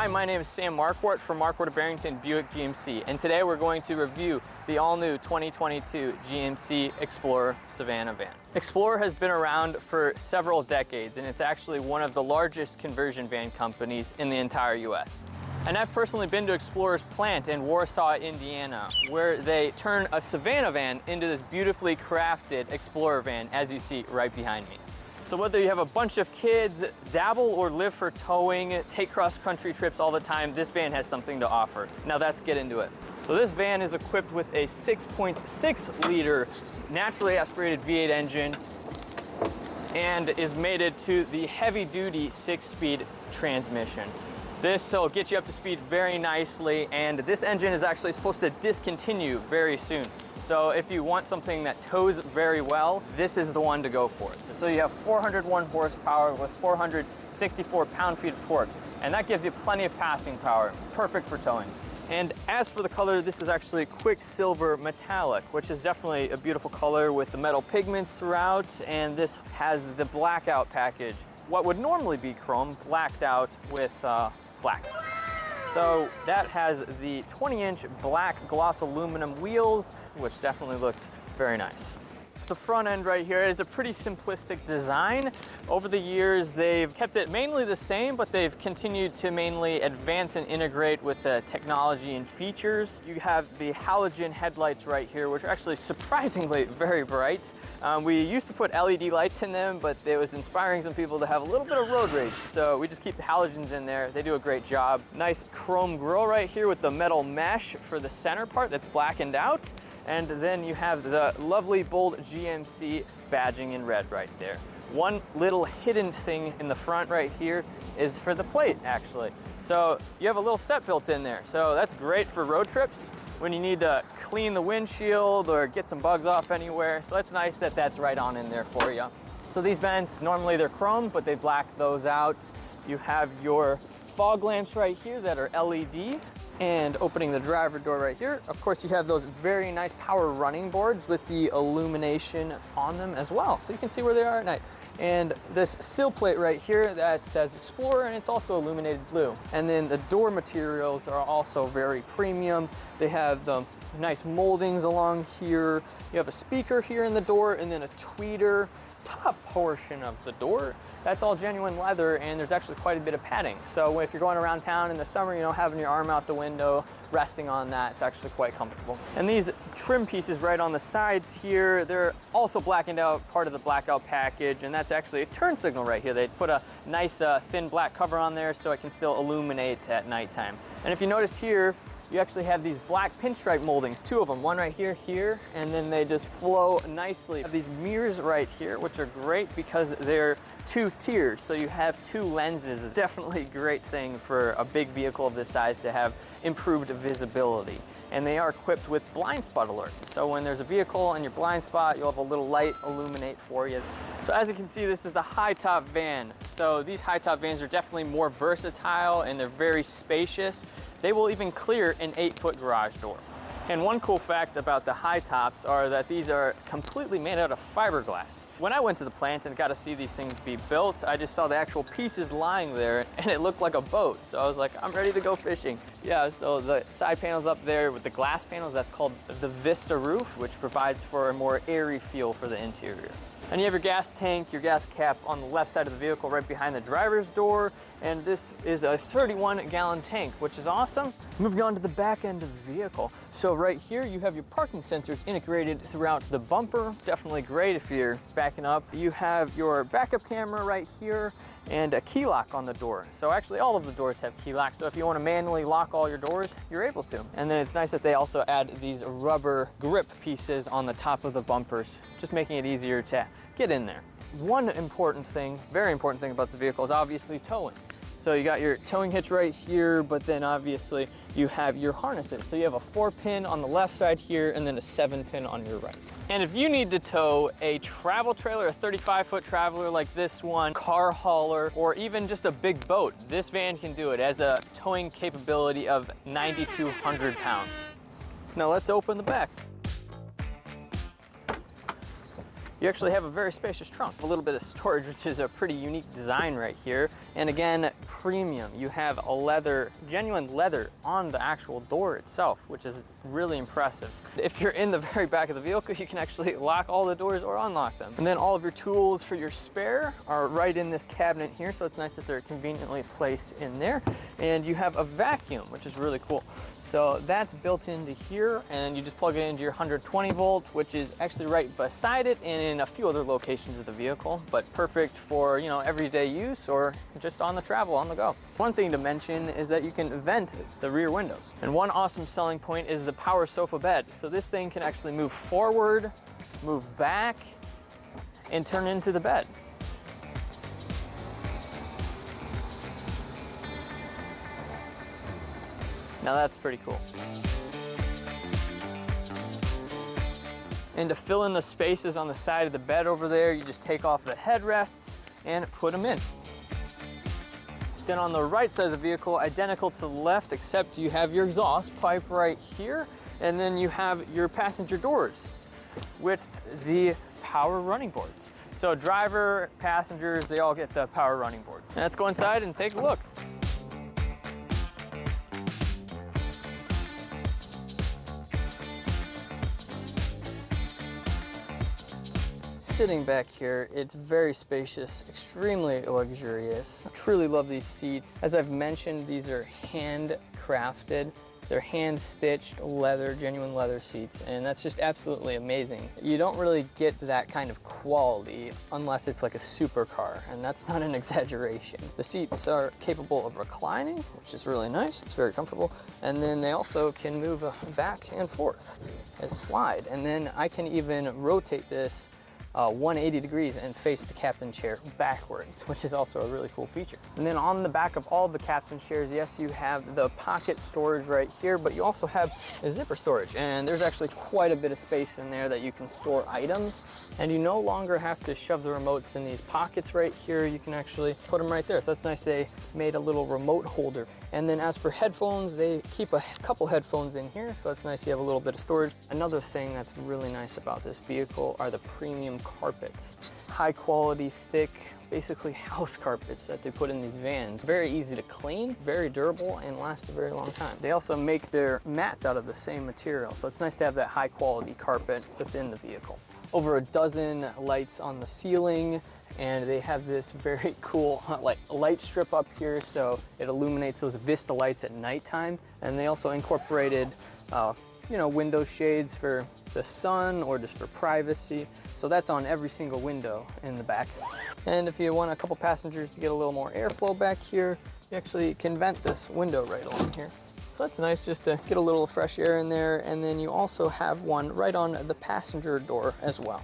Hi, my name is Sam Marquardt from Marquardt Barrington Buick GMC, and today we're going to review the all-new 2022 GMC Explorer Savana van. Explorer has been around for several decades, and it's actually one of the largest conversion van companies in the entire US. And I've personally been to Explorer's plant in Warsaw, Indiana, where they turn a Savana van into this beautifully crafted Explorer van, as you see right behind me. So whether you have a bunch of kids, dabble or live for towing, take cross-country trips all the time, this van has something to offer. Now let's get into it. So this van is equipped with a 6.6 liter naturally aspirated V8 engine and is mated to the heavy-duty 6-speed transmission. This will get you up to speed very nicely, and this engine is actually supposed to discontinue very soon. So if you want something that tows very well, this is the one to go for. So you have 401 horsepower with 464 pound-feet of torque, and that gives you plenty of passing power, perfect for towing. And as for the color, this is actually Quicksilver Metallic, which is definitely a beautiful color with the metal pigments throughout, and this has the blackout package. What would normally be chrome, blacked out with black. So that has the 20-inch black gloss aluminum wheels, which definitely looks very nice. The front end right here is a pretty simplistic design. Over the years, they've kept it mainly the same, but they've continued to mainly advance and integrate with the technology and features. You have the halogen headlights right here, which are actually surprisingly very bright. We used to put LED lights in them, but it was inspiring some people to have a little bit of road rage. So we just keep the halogens in there. They do a great job. Nice chrome grille right here with the metal mesh for the center part that's blackened out. And then you have the lovely bold GMC badging in red right there. One little hidden thing in the front right here is for the plate, actually. So you have a little set built in there. So that's great for road trips when you need to clean the windshield or get some bugs off anywhere. So that's nice that that's right on in there for you. So these vents, normally they're chrome, but they black those out. You have your fog lamps right here that are LED. And opening the driver door right here, of course, you have those very nice power running boards with the illumination on them as well, so you can see where they are at night. And this sill plate right here that says Explorer, and it's also illuminated blue. And then the door materials are also very premium. They have the nice moldings along here. You have a speaker here in the door, and then a tweeter top portion of the door. That's all genuine leather, and there's actually quite a bit of padding. So if you're going around town in the summer, you know, having your arm out the window, resting on that, it's actually quite comfortable. And these trim pieces right on the sides here, they're also blackened out, part of the blackout package, and that's actually a turn signal right here. They put a nice thin black cover on there so it can still illuminate at nighttime. And if you notice here, you actually have these black pinstripe moldings, two of them, one right here, and then they just flow nicely. You have these mirrors right here, which are great because they're two tiers, so you have two lenses. It's definitely a great thing for a big vehicle of this size to have improved visibility. And they are equipped with blind spot alert. So when there's a vehicle in your blind spot, you'll have a little light illuminate for you. So as you can see, this is a high top van. So these high top vans are definitely more versatile and they're very spacious. They will even clear an 8-foot garage door. And one cool fact about the high tops are that these are completely made out of fiberglass. When I went to the plant and got to see these things be built, I just saw the actual pieces lying there and it looked like a boat. So I was like, I'm ready to go fishing. Yeah, so the side panels up there with the glass panels, that's called the Vista roof, which provides for a more airy feel for the interior. And you have your gas tank, your gas cap on the left side of the vehicle right behind the driver's door. And this is a 31-gallon tank, which is awesome. Moving on to the back end of the vehicle. So right here, you have your parking sensors integrated throughout the bumper. Definitely great if you're backing up. You have your backup camera right here and a key lock on the door. So actually all of the doors have key locks. So if you want to manually lock all your doors, you're able to. And then it's nice that they also add these rubber grip pieces on the top of the bumpers, just making it easier to get in there. One important thing, very important thing about this vehicle is obviously towing. So you got your towing hitch right here, but then obviously you have your harnesses. So you have a 4-pin on the left side here and then a 7-pin on your right. And if you need to tow a travel trailer, a 35-foot traveler like this one, car hauler, or even just a big boat, this van can do it. It has a towing capability of 9,200 pounds. Now let's open the back. You actually have a very spacious trunk, a little bit of storage, which is a pretty unique design right here. And again, premium. You have a leather, genuine leather on the actual door itself, which is really impressive. If you're in the very back of the vehicle, you can actually lock all the doors or unlock them. And then all of your tools for your spare are right in this cabinet here, so it's nice that they're conveniently placed in there. And you have a vacuum, which is really cool. So that's built into here, and you just plug it into your 120 volt, which is actually right beside it and in a few other locations of the vehicle, but perfect for, you know, everyday use or just on the travel, on the go. One thing to mention is that you can vent the rear windows. And one awesome selling point is the power sofa bed. So this thing can actually move forward, move back, and turn into the bed. Now that's pretty cool. And to fill in the spaces on the side of the bed over there, you just take off the headrests and put them in. Then on the right side of the vehicle, identical to the left, except you have your exhaust pipe right here, and then you have your passenger doors with the power running boards. So driver, passengers, they all get the power running boards. And let's go inside and take a look. Sitting back here, it's very spacious, extremely luxurious. I truly love these seats. As I've mentioned, these are handcrafted. They're hand-stitched leather, genuine leather seats, and that's just absolutely amazing. You don't really get that kind of quality unless it's like a supercar, and that's not an exaggeration. The seats are capable of reclining, which is really nice. It's very comfortable, and then they also can move back and forth and slide. And then I can even rotate this 180 degrees and face the captain chair backwards, which is also a really cool feature. And then on the back of all the captain chairs, yes, you have the pocket storage right here, but you also have a zipper storage, and there's actually quite a bit of space in there that you can store items, and you no longer have to shove the remotes in these pockets right here. You can actually put them right there. So that's nice. They made a little remote holder. And then as for headphones, they keep a couple headphones in here, so it's nice you have a little bit of storage. Another thing that's really nice about this vehicle are the premium carpets. High quality, thick, basically house carpets that they put in these vans. Very easy to clean, very durable, and last a very long time. They also make their mats out of the same material, so it's nice to have that high quality carpet within the vehicle. Over a dozen lights on the ceiling, and they have this very cool like light strip up here, so it illuminates those Vista lights at nighttime. And they also incorporated you know, window shades for the sun or just for privacy. So that's on every single window in the back. And if you want a couple passengers to get a little more airflow back here, you actually can vent this window right along here. So that's nice just to get a little fresh air in there. And then you also have one right on the passenger door as well.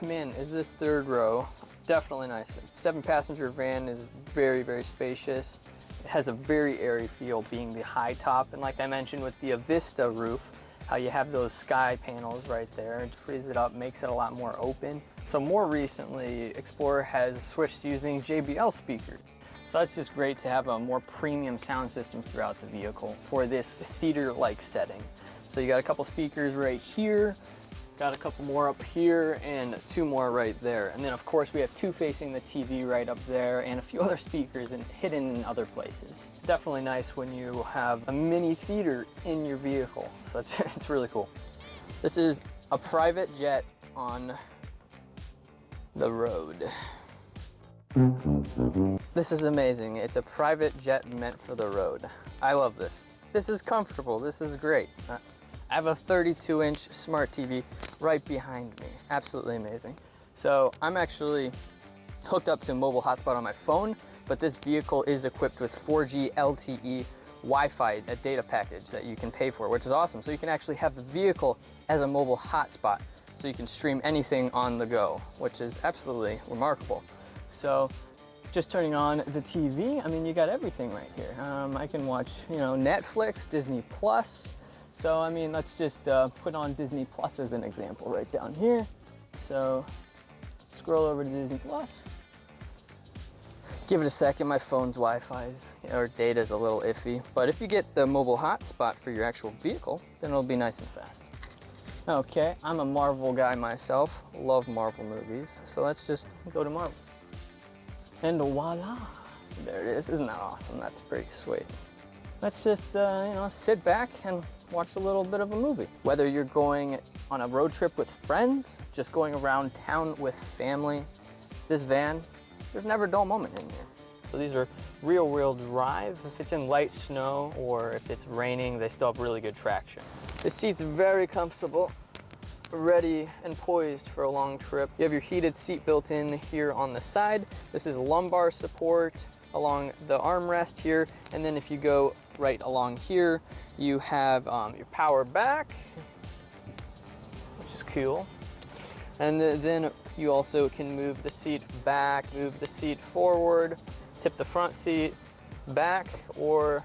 Man, is this third row definitely nice. 7-passenger van is very, very spacious. It has a very airy feel being the high top. And like I mentioned with the Vista roof, how you have those sky panels right there. It frees it up, makes it a lot more open. So more recently, Explorer has switched to using JBL speakers. So it's just great to have a more premium sound system throughout the vehicle for this theater-like setting. So you got a couple speakers right here, got a couple more up here, and 2 more right there. And then of course we have 2 facing the TV right up there, and a few other speakers hidden in other places. Definitely nice when you have a mini theater in your vehicle. So it's really cool. This is a private jet on the road. This is amazing. It's a private jet meant for the road. I love this. This is comfortable. This is great. I have a 32-inch smart TV right behind me. Absolutely amazing. So I'm actually hooked up to a mobile hotspot on my phone, but this vehicle is equipped with 4G LTE Wi-Fi, a data package that you can pay for, which is awesome. So you can actually have the vehicle as a mobile hotspot, so you can stream anything on the go, which is absolutely remarkable. So just turning on the TV, I mean, you got everything right here. I can watch, you know, Netflix, Disney Plus. So, I mean, let's just put on Disney Plus as an example right down here. So, scroll over to Disney Plus. Give it a second, my phone's Wi-Fi or data is a little iffy. But if you get the mobile hotspot for your actual vehicle, then it'll be nice and fast. Okay, I'm a Marvel guy myself, love Marvel movies. So let's just go to Marvel. And voila, There it is. Isn't that awesome? That's pretty sweet. Let's just, you know, sit back and watch a little bit of a movie. Whether you're going on a road trip with friends, just going around town with family, this van, there's never a dull moment in here. So these are rear-wheel drive. If it's in light snow or if it's raining, they still have really good traction. The seat's very comfortable, ready and poised for a long trip. You have your heated seat built in here on the side. This is lumbar support along the armrest here. And then if you go right along here, you have your power back, which is cool. And then you also can move the seat back, move the seat forward, tip the front seat back or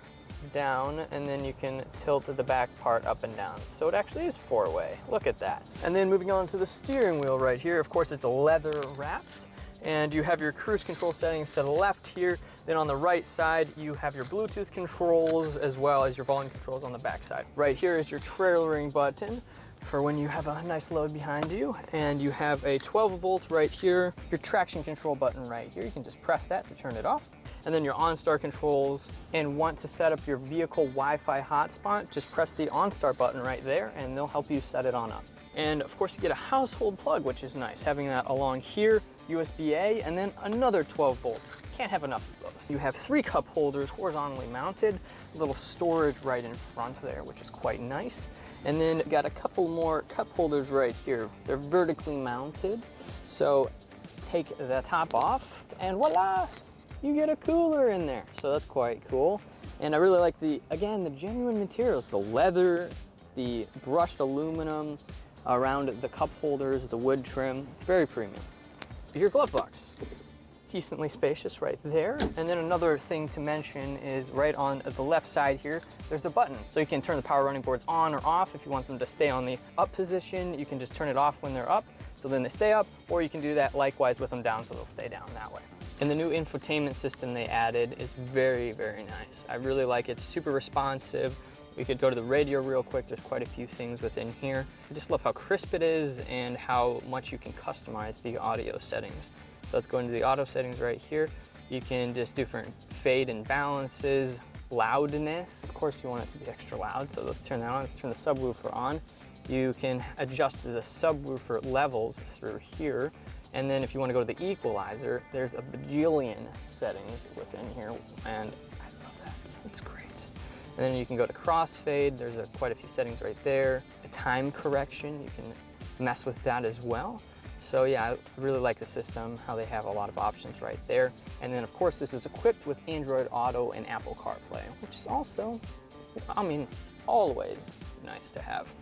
down, and then you can tilt the back part up and down. So it actually is four-way. Look at that. And then moving on to the steering wheel right here, of course it's leather wrapped, and you have your cruise control settings to the left here. Then on the right side, you have your Bluetooth controls as well as your volume controls on the back side. Right here is your trailering button for when you have a nice load behind you. And you have a 12-volt right here, your traction control button right here. You can just press that to turn it off. And then your OnStar controls, and want to set up your vehicle Wi-Fi hotspot, just press the OnStar button right there and they'll help you set it on up. And of course you get a household plug, which is nice, having that along here, USB-A, and then another 12-volt. Can't have enough of those. You have 3 cup holders horizontally mounted, a little storage right in front there, which is quite nice. And then got a couple more cup holders right here. They're vertically mounted. So take the top off and voila, you get a cooler in there. So that's quite cool. And I really like the genuine materials, the leather, the brushed aluminum around the cup holders, the wood trim. It's very premium. Your glove box, decently spacious right there. And then another thing to mention is right on the left side here, there's a button. So you can turn the power running boards on or off. If you want them to stay on the up position, you can just turn it off when they're up, so then they stay up, or you can do that likewise with them down, so they'll stay down that way. And the new infotainment system they added is very, very nice. I really like it. It's super responsive. We could go to the radio real quick. There's quite a few things within here. I just love how crisp it is and how much you can customize the audio settings. So let's go into the auto settings right here. You can just different fade and balances, loudness. Of course you want it to be extra loud, so let's turn that on. Let's turn the subwoofer on. You can adjust the subwoofer levels through here. And then if you want to go to the equalizer, there's a bajillion settings within here, and I love that. It's great. And then you can go to crossfade. There's quite a few settings right there. A time correction, you can mess with that as well. So yeah, I really like the system, how they have a lot of options right there. And then of course this is equipped with Android Auto and Apple CarPlay, which is also, I mean, always nice to have.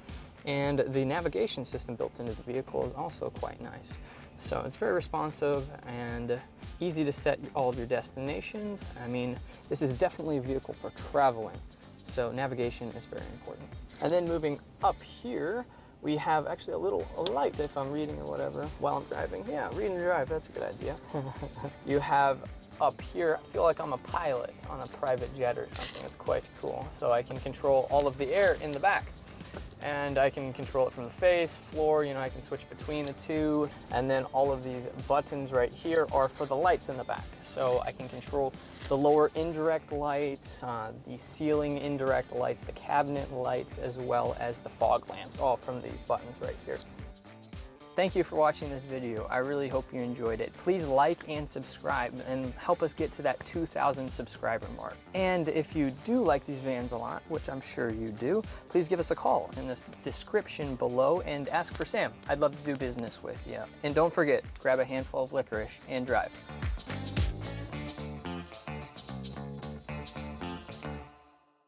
And the navigation system built into the vehicle is also quite nice. So it's very responsive and easy to set all of your destinations. I mean, this is definitely a vehicle for traveling. So navigation is very important. And then moving up here, we have actually a little light if I'm reading or whatever while I'm driving. Yeah, read and drive, that's a good idea. You have up here, I feel like I'm a pilot on a private jet or something. It's quite cool. So I can control all of the air in the back. And I can control it from the face, floor, you know, I can switch between the two. And then all of these buttons right here are for the lights in the back. So I can control the lower indirect lights, the ceiling indirect lights, the cabinet lights, as well as the fog lamps, all from these buttons right here. Thank you for watching this video. I really hope you enjoyed it. Please like and subscribe and help us get to that 2,000 subscriber mark. And if you do like these vans a lot, which I'm sure you do, please give us a call in the description below and ask for Sam. I'd love to do business with you. And don't forget, grab a handful of licorice and drive.